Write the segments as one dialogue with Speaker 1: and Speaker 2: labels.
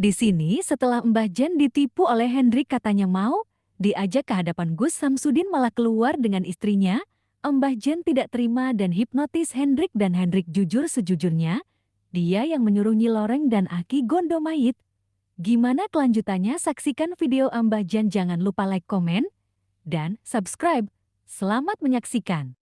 Speaker 1: Di sini setelah Mbah Jen ditipu oleh Hendrik katanya mau, diajak ke hadapan Gus Samsudin malah keluar dengan istrinya, Mbah Jen tidak terima dan hipnotis Hendrik dan Hendrik jujur sejujurnya, dia yang menyuruh Nyi Loreng dan Aki gondo mayit. Gimana kelanjutannya? Saksikan video Mbah Jen, jangan lupa like, komen, dan subscribe. Selamat menyaksikan.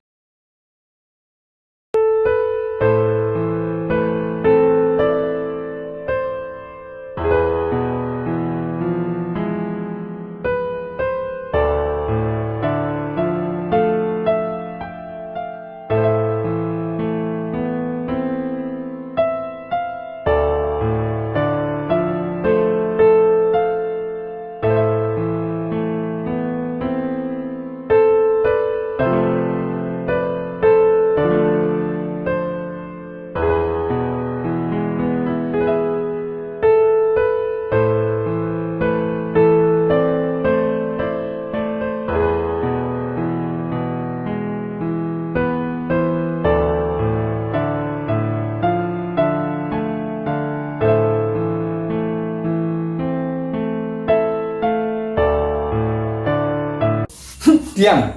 Speaker 2: Diam.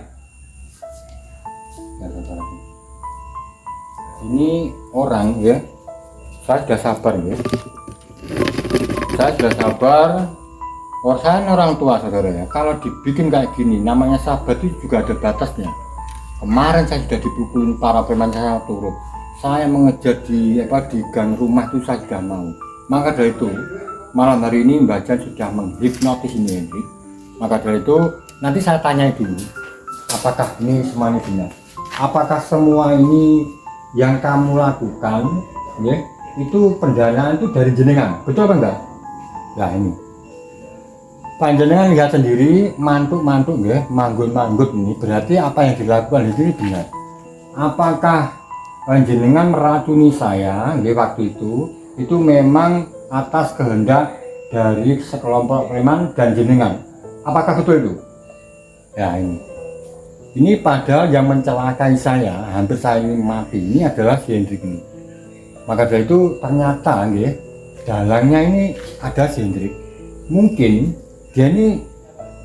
Speaker 2: Ini orang ya, saya sudah sabar ya. Saya sudah sabar. Saya orang tua saudara ya. Kalau dibikin kayak gini, namanya sabar itu juga ada batasnya. Kemarin saya sudah dipukulin para preman, saya turut. Saya mengejar di gang rumah itu saya sudah mau. Maka dari itu malam hari ini Mbah Jen sudah menghipnotis ini Hendrik. Maka dari itu nanti saya tanya dulu, apakah ini semuanya benar? Apakah semua ini yang kamu lakukan, ya, itu pendanaan itu dari jenengan, betul apa enggak? Nah ini, panjenengan lihat sendiri, mantuk-mantuk ya, manggut-manggut ini, berarti apa yang dilakukan ini benar. Apakah panjenengan meracuni saya, ya, waktu itu memang atas kehendak dari sekelompok preman dan jenengan? Apakah betul itu? Ya ini padahal yang mencelakai saya, hampir saya ini mati, ini adalah si Hendrik ini. Maka dari itu ternyata ya, dalangnya ini ada si Hendrik. Mungkin dia ini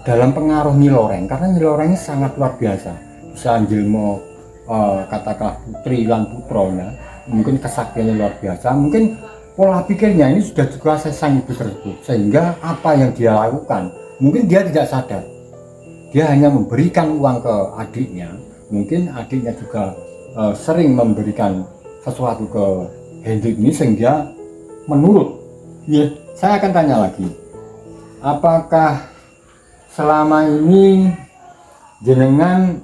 Speaker 2: dalam pengaruh Nyi Loreng, karena Nyi Loreng ini sangat luar biasa. Bisa njilmo katakanlah putri lan putranya, mungkin kesaktiannya luar biasa. Mungkin pola pikirnya ini sudah dikuasai sang ibu tersebut, sehingga apa yang dia lakukan mungkin dia tidak sadar. Dia hanya memberikan uang ke adiknya, mungkin adiknya juga sering memberikan sesuatu ke Hendrik ini sehingga menurut. Ya, saya akan tanya lagi, apakah selama ini jenengan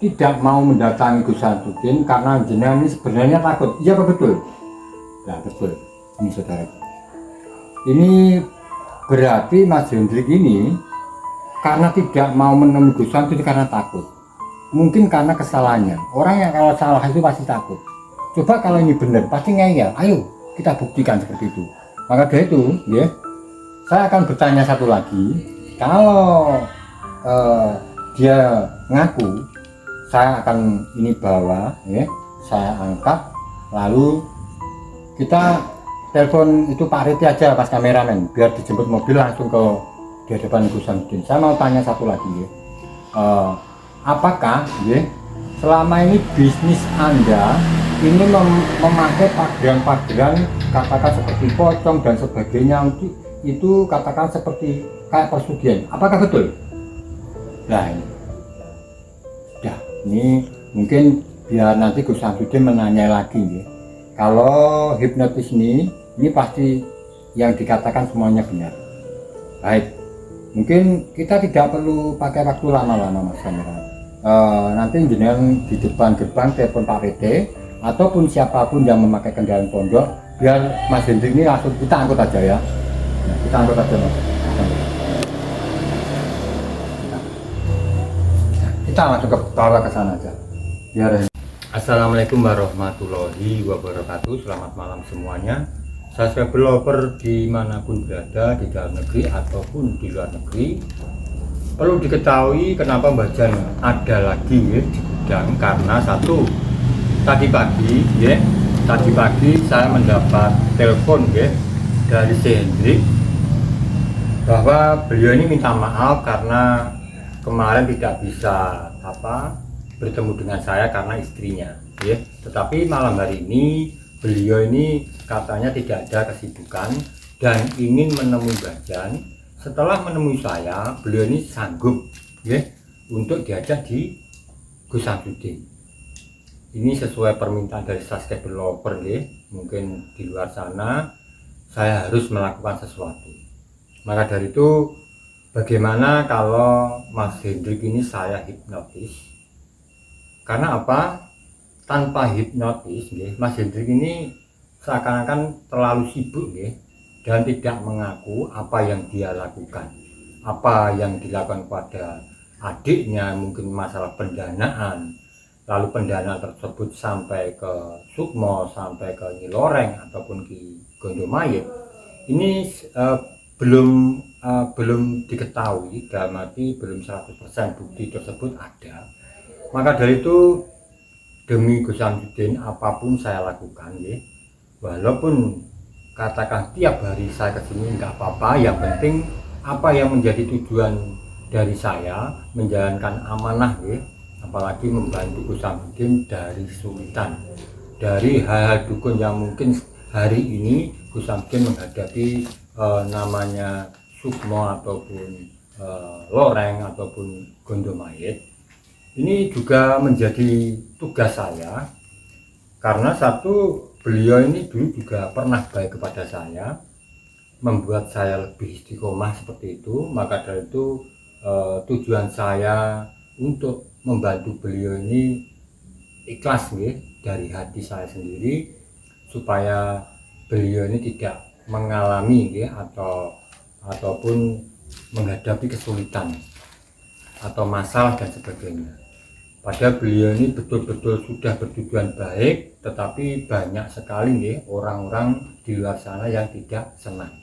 Speaker 2: tidak mau mendatangi Gus Samsudin karena jenengan ini sebenarnya takut? Iya apa betul? Nah betul, ini saudara. Ini berarti Mas Hendrik ini karena tidak mau menemui Gus Samsudin karena takut. Mungkin karena kesalahannya. Orang yang kalau salah itu pasti takut. Coba kalau ini benar, pasti ngeyel. Ayo kita buktikan seperti itu. Maka dari itu, ya, saya akan bertanya satu lagi. Kalau dia ngaku, saya akan ini bawa, ya, saya angkat, lalu kita telepon itu Pak Reti aja, pas kameramen, biar dijemput mobil langsung ke di hadapan Gus Samsudin. Saya mau tanya satu lagi ya, apakah ya selama ini bisnis Anda ini memakai pageran-pageran katakan seperti pocong dan sebagainya, itu katakan seperti kayak persugihan, apakah betul? Nah ini mungkin biar nanti Gus Samsudin menanya lagi ya. Kalau hipnotis ini pasti yang dikatakan semuanya benar. Baik, mungkin kita tidak perlu pakai waktu lama-lama Mas Kameramen. Nanti jenengan di depan gerbang telepon Pak Rete ataupun siapapun yang memakai kendaraan pondok, biar Mas Hendrik ini langsung kita angkut aja ya. Nah, kita angkut aja Mas. Kita langsung ke bawah ke sana aja. Biar. Assalamualaikum warahmatullahi wabarakatuh. Selamat malam semuanya. Subscriber lover dimanapun berada, di dalam negeri ataupun di luar negeri, perlu diketahui kenapa Mbah Jen ada lagi ya, di gudang, karena satu, tadi pagi saya mendapat telepon ya, dari si Hendrik bahwa beliau ini minta maaf karena kemarin tidak bisa bertemu dengan saya karena istrinya, ya. Tetapi malam hari ini beliau ini katanya tidak ada kesibukan dan ingin menemui Bajan. Setelah menemui saya, beliau ini sanggup, ya, untuk diajak di Gus Samsudin. Ini sesuai permintaan dari subscriber lover, ya. Mungkin di luar sana saya harus melakukan sesuatu. Maka dari itu, bagaimana kalau Mas Hendrik ini saya hipnotis? Karena apa? Tanpa hipnotis, Mas Hendrik ini seakan-akan terlalu sibuk, dan tidak mengaku apa yang dia lakukan, apa yang dilakukan pada adiknya, mungkin masalah pendanaan, lalu pendanaan tersebut sampai ke Sukmo, sampai ke Nyiloreng ataupun ke Gondomayit. Ini belum diketahui, dalam arti belum 100% bukti tersebut ada. Maka dari itu, demi Gus Samsudin apapun saya lakukan, walaupun katakan tiap hari saya kesini nggak apa-apa, yang penting apa yang menjadi tujuan dari saya menjalankan amanah, apalagi membantu Gus Samsudin dari kesulitan, dari hal-hal dukun yang mungkin hari ini Gus Samsudin menghadapi namanya Sukmo ataupun Loreng ataupun Gondomayit. Ini juga menjadi tugas saya karena satu, beliau ini dulu juga pernah baik kepada saya, membuat saya lebih istiqomah seperti itu. Maka dari itu tujuan saya untuk membantu beliau ini ikhlas, dari hati saya sendiri, supaya beliau ini tidak mengalami, ataupun menghadapi kesulitan atau masalah dan sebagainya. Padahal beliau ini betul-betul sudah bertujuan baik, tetapi banyak sekali, orang-orang di luar sana yang tidak senang.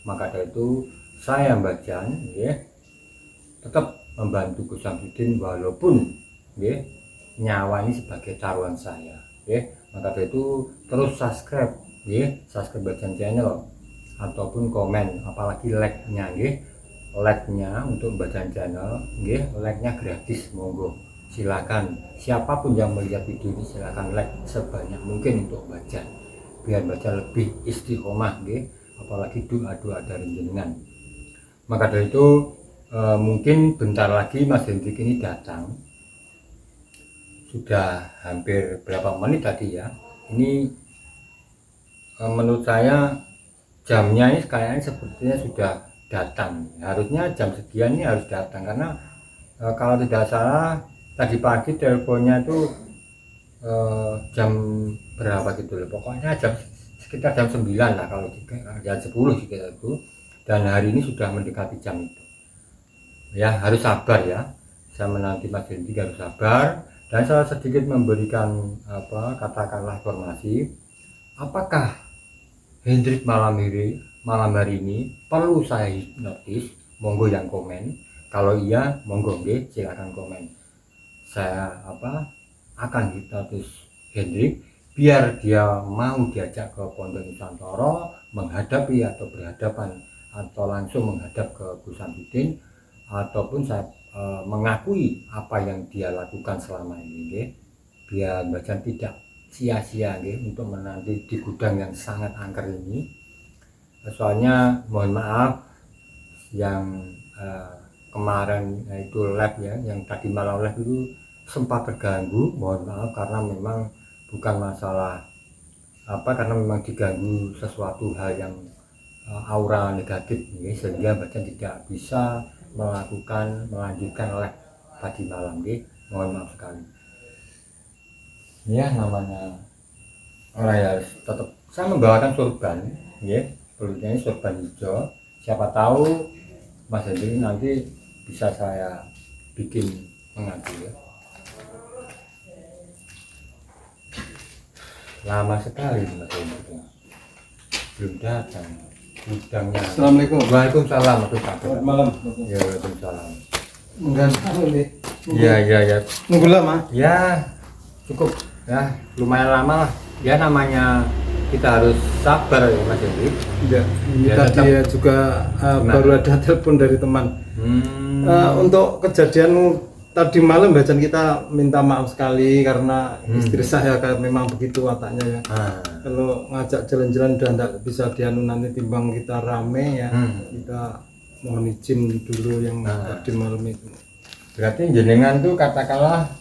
Speaker 2: Maka dari itu saya Bajan, tetap membantu Gus Samsudin walaupun, nyawa ini sebagai taruhan saya. Maka dari itu terus subscribe, subscribe Bajan channel ataupun komen, apalagi like-nya, like-nya untuk Bajan channel, like-nya gratis, monggo. Silakan siapapun yang melihat video ini silakan like sebanyak mungkin untuk Bajan, biar Bajan lebih istiqomah, apalagi doa-doa dari jenengan. Maka dari itu mungkin bentar lagi Mas Hendrik ini datang. Sudah hampir berapa menit tadi ya. Ini menurut saya jamnya ini kayaknya sepertinya sudah datang. Harusnya jam sekian ini harus datang, karena kalau tidak salah tadi pagi teleponnya itu jam berapa gitu loh, pokoknya sekitar jam 9 lah, kalau jam 10 sekitar itu, dan hari ini sudah mendekati jam itu. Ya harus sabar ya, saya menanti Mas Hendrik, harus sabar. Dan saya sedikit memberikan katakanlah informasi, apakah Hendrik malam hari ini perlu saya hipnotis? Monggo yang komen, kalau iya monggo silakan komen. Saya akan hipnotis Hendrik biar dia mau diajak ke Pondok Nusantara, menghadapi atau berhadapan atau langsung menghadap ke Gus Samsudin, ataupun saya mengakui apa yang dia lakukan selama ini, biar Bajan tidak sia-sia untuk menanti di gudang yang sangat angker ini. Soalnya mohon maaf yang kemarin itu live ya, yang tadi malam live itu sempat terganggu, mohon maaf, karena memang bukan masalah karena memang diganggu sesuatu hal yang aura negatif, sehingga Bajan tidak bisa melanjutkan live tadi malam, mohon maaf sekali ya. Namanya orang ya tetap saya membawakan sorban, pelutnya ini sorban hijau, siapa tahu Mas Hendrik nanti bisa saya bikin mengaji ya. Lama sekali Mas Hendrik belum datang gudangnya.
Speaker 3: Assalamualaikum.
Speaker 2: Waalaikumsalam.
Speaker 3: Selamat malam.
Speaker 2: Ya, waalaikumsalam.
Speaker 3: Mengganggu nih.
Speaker 2: Ya.
Speaker 3: Nunggu lama?
Speaker 2: Ya, cukup ya, lumayan lama lah. Ya namanya kita harus sabar ya Mas Hendrik.
Speaker 3: Ya, ini
Speaker 2: Ya,
Speaker 3: tadi
Speaker 2: tetap.
Speaker 3: ya juga baru ada telepon dari teman. Untuk kejadian tadi malam Bajan kita minta maaf sekali karena istri saya kan memang begitu wataknya ya. Kalau ngajak jalan-jalan udah enggak bisa dianu nanti timbang kita rame ya. Kita mohon izin dulu yang tadi malam itu.
Speaker 2: Berarti jenengan tuh katakanlah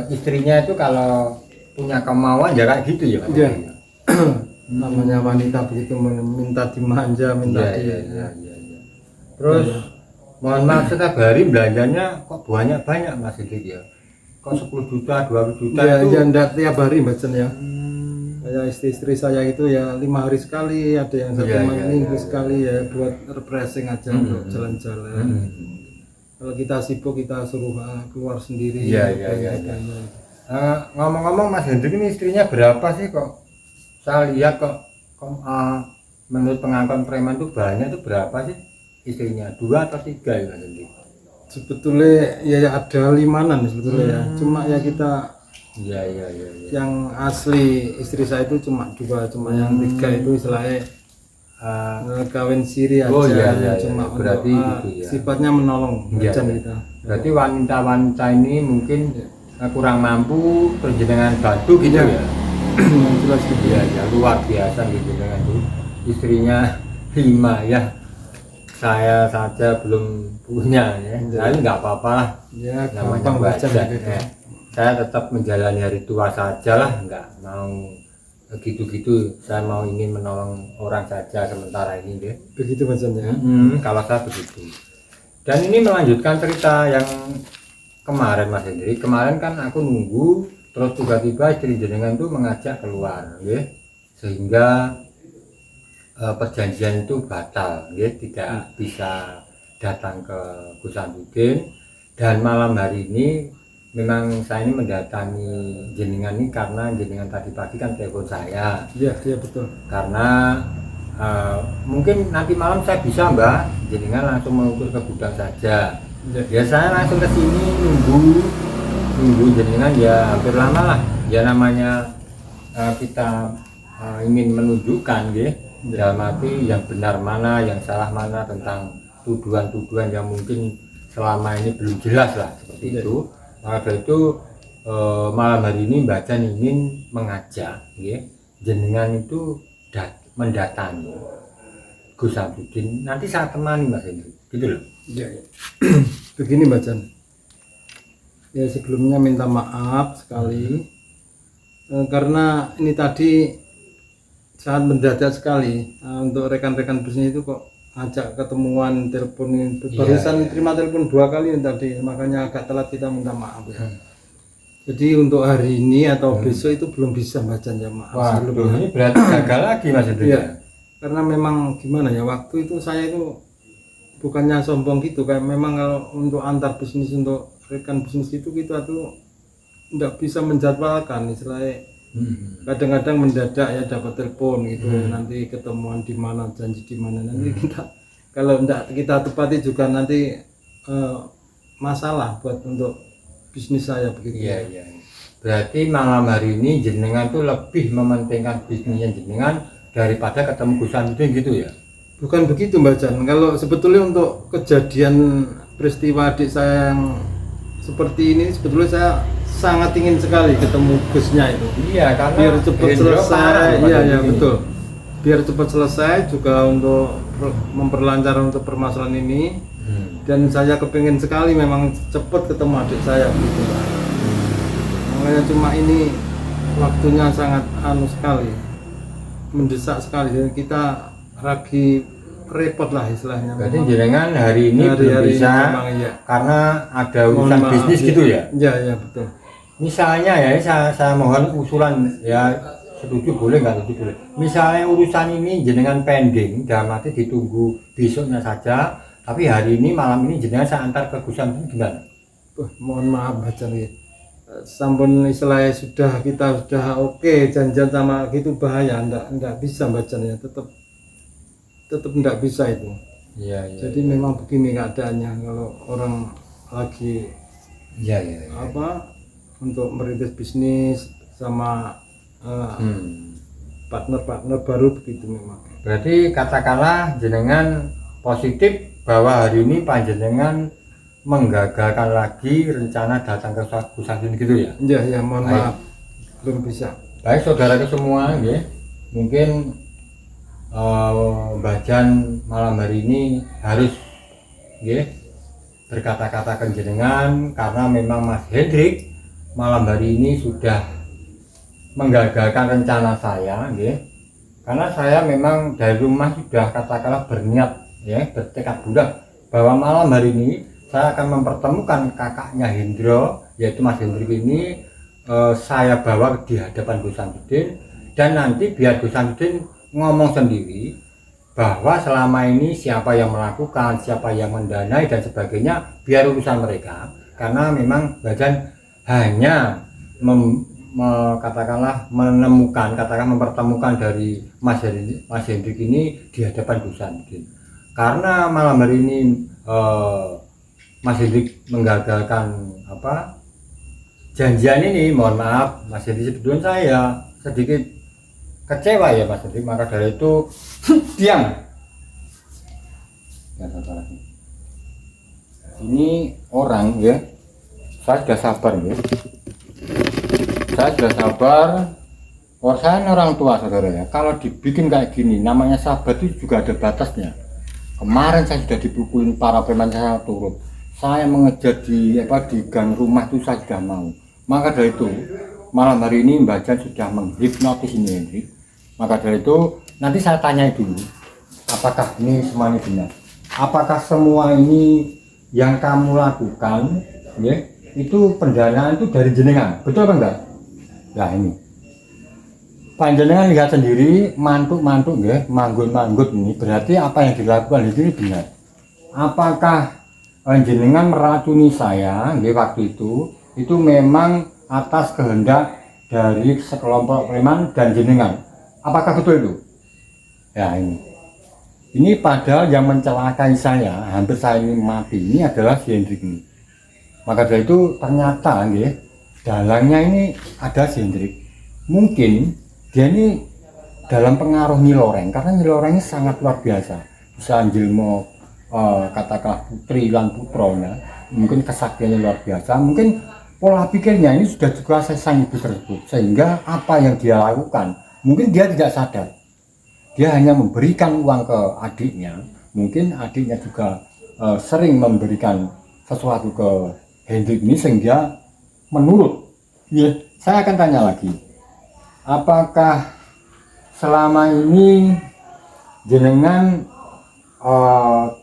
Speaker 2: istrinya itu kalau punya kemauan ya kayak gitu ya Mas
Speaker 3: Iya.
Speaker 2: Hendrik?
Speaker 3: Namanya wanita begitu minta dimanja, minta
Speaker 2: Iya. Terus mohon maaf setiap hari belanjanya kok banyak Mas Hendrik ya? Kok 10 juta, 20 juta
Speaker 3: ya,
Speaker 2: itu?
Speaker 3: ya enggak tiap hari Bacan ya. Kayak istri saya itu ya 5 hari sekali, ada yang satu minggu sekali ya buat refreshing aja untuk jalan-jalan. Kalau kita sibuk kita suruh keluar sendiri.
Speaker 2: Iya. Ngomong-ngomong Mas Hendrik ini istrinya berapa sih kok? Saya lihat kok menurut pengakuan preman itu banyak tuh berapa sih istrinya? 2 atau 3 ya Mas Hendrik?
Speaker 3: Sebetulnya ya ada 5-an sebetulnya ya. Cuma ya kita
Speaker 2: Iya.
Speaker 3: yang asli istri saya itu cuma 2, cuma yang 3 itu istilahnya kawin siri aja.
Speaker 2: Iya.
Speaker 3: Cuma
Speaker 2: Berarti
Speaker 3: untuk,
Speaker 2: gitu ya.
Speaker 3: sifatnya menolong
Speaker 2: Iya.
Speaker 3: Bacan kita.
Speaker 2: Berarti wanita-wanita ini mungkin kurang mampu perjenengan batu gitu
Speaker 3: Iya.
Speaker 2: ya?
Speaker 3: Yang jelas gitu
Speaker 2: Iya, ya luar biasa gitu dengan itu. Istrinya 5 ya. Saya saja belum punya ya. Tapi nggak apa-apa lah.
Speaker 3: ya,
Speaker 2: Namanya
Speaker 3: gampang Bacan
Speaker 2: baca.
Speaker 3: gitu.
Speaker 2: Saya tetap menjalani hari tua saja lah, nggak mau gitu-gitu. Saya mau ingin menolong orang saja sementara ini deh.
Speaker 3: Begitu Bacan ya.
Speaker 2: Kalau saya begitu. Dan ini melanjutkan cerita yang kemarin Mas Hendrik. Kemarin kan aku nunggu, terus tiba-tiba istri jenengan tuh mengajak keluar, ya. Sehingga perjanjian itu batal, ya. Tidak bisa datang ke Gus Samsudin. Dan malam hari ini memang saya ini mendatangi jenengan ini karena jenengan tadi pagi kan telepon saya.
Speaker 3: Iya betul.
Speaker 2: Karena mungkin nanti malam saya bisa Mbak, jenengan langsung meluncur ke gudang saja. Ya saya langsung ke sini nunggu jenengan ya hampir lama lah. Ya namanya kita ingin menunjukkan ya, dalam arti yang benar mana, yang salah mana tentang tuduhan-tuduhan yang mungkin selama ini belum jelas lah seperti itu. Maka itu malam hari ini Mbak Jan ingin mengajak ya, jenengan itu mendatangi Gus Samsudin. Nanti saya temani Mas Hendrik, gitu loh.
Speaker 3: Ya. Begini Bacan. Ya sebelumnya minta maaf sekali karena ini tadi sangat mendadak sekali untuk rekan-rekan bisnis itu kok ngajak ketemuan telepon barusan terima telepon 2 kali tadi, makanya agak telat kita minta maaf ya. Jadi untuk hari ini atau besok itu belum bisa Bacan ya maaf.
Speaker 2: Wah, ini berarti gagal lagi Mas Hendrik.
Speaker 3: Iya. Karena memang gimana ya, waktu itu saya itu bukannya sombong gitu, kayak memang kalau untuk antar bisnis, untuk rekan bisnis itu kita tuh nggak bisa menjadwalkan istilahnya. Kadang-kadang mendadak ya dapat telepon gitu, nanti ketemuan di mana, janji di mana, nanti kita kalau nggak kita tepati juga nanti masalah buat untuk bisnis saya begitu.
Speaker 2: Iya. Berarti malam hari ini jenengan tuh lebih mementingkan bisnisnya jenengan daripada ketemu Gus Samsudin gitu ya?
Speaker 3: Bukan begitu Mbak Jan. Kalau sebetulnya untuk kejadian peristiwa adik saya yang seperti ini, sebetulnya saya sangat ingin sekali ketemu Gusnya itu.
Speaker 2: Iya, karena
Speaker 3: Biar cepat selesai. Iya betul. Biar cepat selesai juga untuk memperlancar untuk permasalahan ini. Dan saya kepingin sekali memang cepat ketemu adik saya gitu. Makanya cuma ini waktunya sangat sekali, mendesak sekali. Dan kita lagi repot lah istilahnya.
Speaker 2: Berarti jenengan hari ini belum bisa
Speaker 3: memang, iya.
Speaker 2: karena ada urusan bisnis gitu ya?
Speaker 3: Iya betul.
Speaker 2: Misalnya ya, saya mohon usulan ya, setuju boleh nggak setuju boleh. Misalnya urusan ini jenengan pending, dalam arti ditunggu besoknya saja, tapi hari ini malam ini jenengan saya antar ke Gus Samsudin gimana?
Speaker 3: Mohon maaf Bacan ya. Sampun istilahnya kita sudah oke janjian sama gitu bahaya, enggak bisa Bacan ya, tetap enggak bisa itu.
Speaker 2: Iya.
Speaker 3: Jadi memang begini keadaannya kalau orang lagi untuk merintis bisnis sama partner-partner baru begitu memang.
Speaker 2: Berarti katakanlah jenengan positif bahwa hari ini panjenengan menggagalkan lagi rencana datang ke Gus Samsudin gitu ya?
Speaker 3: Ya mohon
Speaker 2: Baik.
Speaker 3: maaf belum bisa.
Speaker 2: Baik saudara semua, ya. Mungkin Mbah Jan malam hari ini harus ya, berkata-kata ke jenengan karena memang Mas Hendrik malam hari ini sudah menggagalkan rencana saya, ya. Karena saya memang dari rumah sudah katakanlah berniat ya, bertekad bulat bahwa malam hari ini saya akan mempertemukan kakaknya Hendro, yaitu Mas Hendrik ini saya bawa di hadapan Gus Samsudin, dan nanti biar Gus Samsudin ngomong sendiri bahwa selama ini siapa yang melakukan, siapa yang mendanai dan sebagainya biar urusan mereka, karena memang Mbah Jan hanya katakanlah mempertemukan dari Mas Hendrik ini di hadapan Gus Samsudin. Karena malam hari ini Mas Hendrik menggagalkan janjian ini, mohon maaf Mas Hendrik, sebetulnya saya sedikit kecewa ya Mas Hendrik, maka dari itu diam. Ini orang ya, saya sudah sabar ya. Saya sudah sabar. Saya orang tua saudara ya. Kalau dibikin kayak gini, namanya sabar itu juga ada batasnya. Kemarin saya sudah dipukulin para preman, saya turut. Saya mengejar di gang rumah itu saya sudah mau. Maka dari itu malam hari ini Mbah Jan sudah menghipnotis ini Hendrik. Maka dari itu nanti saya tanya dulu, apakah ini semuanya benar? Apakah semua ini yang kamu lakukan ya, itu pendanaan itu dari jenengan, betul apa enggak? Nah ini panjenengan lihat sendiri, mantuk-mantuk ya, manggut-manggut ini, berarti apa yang dilakukan ini benar. Apakah jenengan meracuni saya ya, waktu itu memang atas kehendak dari sekelompok preman dan jenengan? Apakah betul itu? Ya ini padahal yang mencelakai saya, hampir saya ini mati, ini adalah si Hendrik ini. Maka dari itu ternyata ya, dalangnya ini ada si Hendrik. Mungkin dia ini dalam pengaruh Nyi Loreng, karena Nyi Loreng ini sangat luar biasa. Bisa njilmo katakanlah putri lan putronya, mungkin kesaktiannya luar biasa. Mungkin pola pikirnya ini sudah juga sang ibu tersebut, sehingga apa yang dia lakukan mungkin dia tidak sadar. Dia hanya memberikan uang ke adiknya, mungkin adiknya juga sering memberikan sesuatu ke Hendrik ini sehingga menurut. Ya, saya akan tanya lagi, apakah selama ini jenengan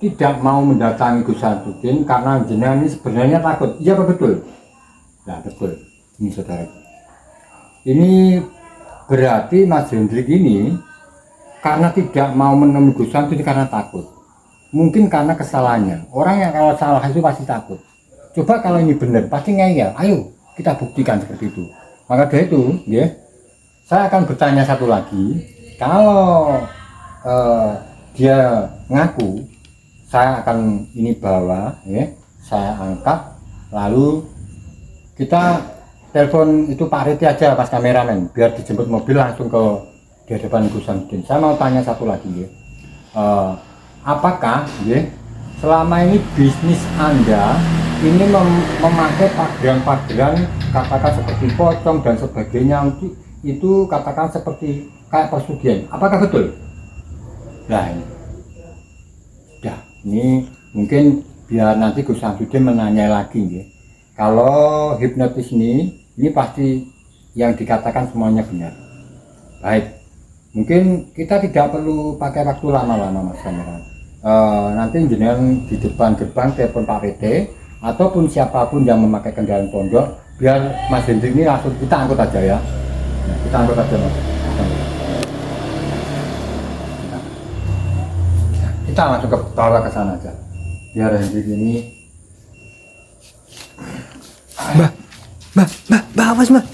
Speaker 2: tidak mau mendatangi Gus Samsudin karena jenengan ini sebenarnya takut? Iya apa betul? Nah betul, ini saudara. Ini berarti Mas Hendrik ini karena tidak mau menemui Gus Samsudin karena takut. Mungkin karena kesalahannya. Orang yang kalau salah itu pasti takut. Coba kalau ini benar, pasti ngeyel. Ayo kita buktikan seperti itu. Maka dari itu, ya, saya akan bertanya satu lagi. Kalau dia ngaku, saya akan ini bawa, ya, saya angkat, lalu kita telepon itu Pak Reti aja pas kameramen, biar dijemput mobil langsung ke di hadapan Gus Samsudin. Saya mau tanya satu lagi ya, apakah ya selama ini bisnis Anda ini memakai pageran-pageran katakan seperti pocong dan sebagainya, itu katakan seperti kayak persugihan, apakah betul? Nah ini mungkin biar nanti Gus Samsudin menanya lagi ya. Kalau hipnotis ini pasti yang dikatakan semuanya benar. Baik, mungkin kita tidak perlu pakai waktu lama-lama Mas kamera. Nanti jenengan di depan gerbang telepon Pak PT ataupun siapapun yang memakai kendaraan pondok, biar Mas Hendrik ini langsung kita angkut aja ya. Nah, kita angkut aja Mas. Kita langsung ke bawah ke sana aja. Biar Hendrik ini.
Speaker 4: Mbak, awas Mbak.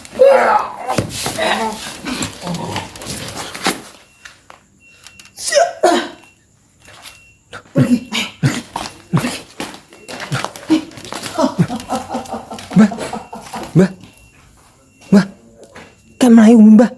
Speaker 4: Mbak, kayak melayu Mbak.